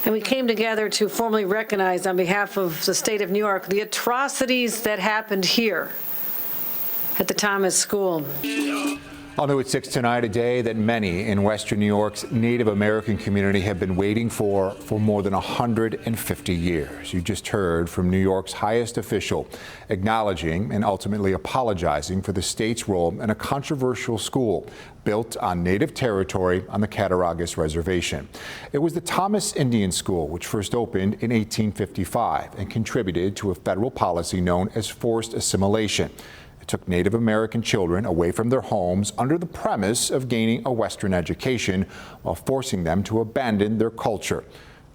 And we came together to formally recognize, on behalf of the state of New York, the atrocities that happened here at the Thomas School. All new at 6 tonight, a day that many in Western New York's Native American community have been waiting for more than 150 years. You just heard from New York's highest official acknowledging and ultimately apologizing for the state's role in a controversial school built on Native territory on the Cattaraugus Reservation. It was the Thomas Indian School, which first opened in 1855 and contributed to a federal policy known as forced assimilation. Took Native American children away from their homes under the premise of gaining a Western education while forcing them to abandon their culture.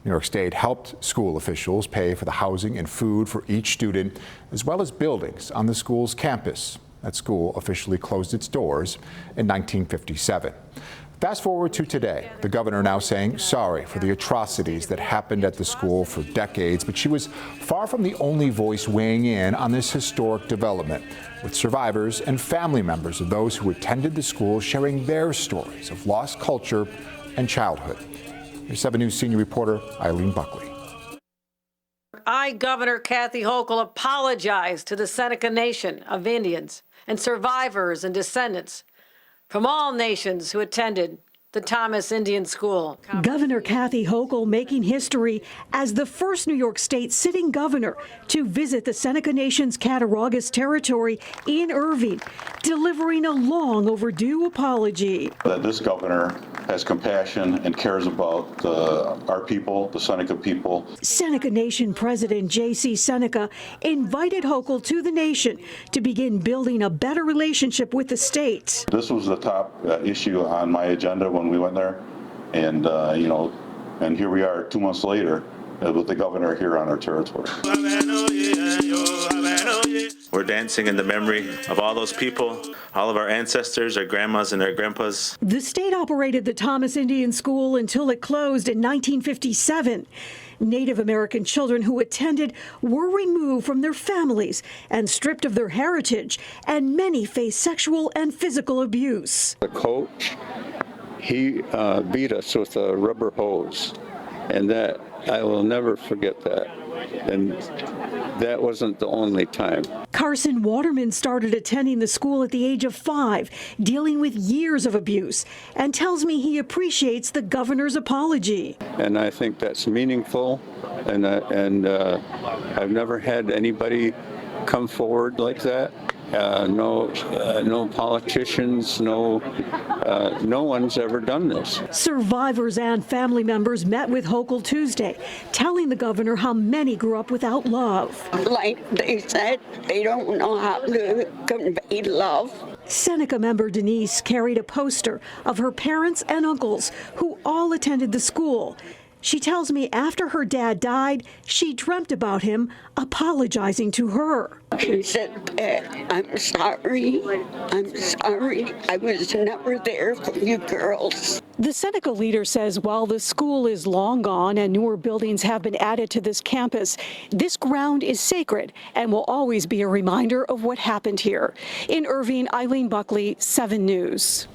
New York State helped school officials pay for the housing and food for each student, as well as buildings on the school's campus. That school officially closed its doors in 1957. Fast forward to today, the governor now saying sorry for the atrocities that happened at the school for decades, but she was far from the only voice weighing in on this historic development, with survivors and family members of those who attended the school sharing their stories of lost culture and childhood. Here's 7 News senior reporter Irving. Governor Kathy Hochul apologized to the Seneca Nation of Indians and survivors and descendants from all nations who attended the Thomas Indian School. Governor Kathy Hochul making history as the first New York State sitting governor to visit the Seneca Nation's Cattaraugus territory in Irving, delivering a long overdue apology. That this governor has compassion and cares about our people, the Seneca people. Seneca Nation President J.C. Seneca invited Hochul to the nation to begin building a better relationship with the state. This was the top issue on my agenda when we went there, and and here we are 2 months later with the governor here on our territory. We're dancing in the memory of all those people, all of our ancestors, our grandmas and our grandpas. The state operated the Thomas Indian School until it closed in 1957. Native American children who attended were removed from their families and stripped of their heritage, and many faced sexual and physical abuse. The coach, he beat us with a rubber hose, and that I will never forget that. And that wasn't the only time. Carson Waterman started attending the school at the age of 5, dealing with years of abuse, and tells me he appreciates the governor's apology. And I think that's meaningful, and I've never had anybody come forward like that. No politicians, no one's ever done this. Survivors and family members met with Hochul Tuesday, telling the governor how many grew up without love. Like they said, they don't know how to convey love. Seneca member Denise carried a poster of her parents and uncles who all attended the school. She tells me after her dad died, she dreamt about him apologizing to her. She said, I'm sorry. I was never there for you girls. The Seneca leader says while the school is long gone and newer buildings have been added to this campus, this ground is sacred and will always be a reminder of what happened here. In Irving, Eileen Buckley, 7 News.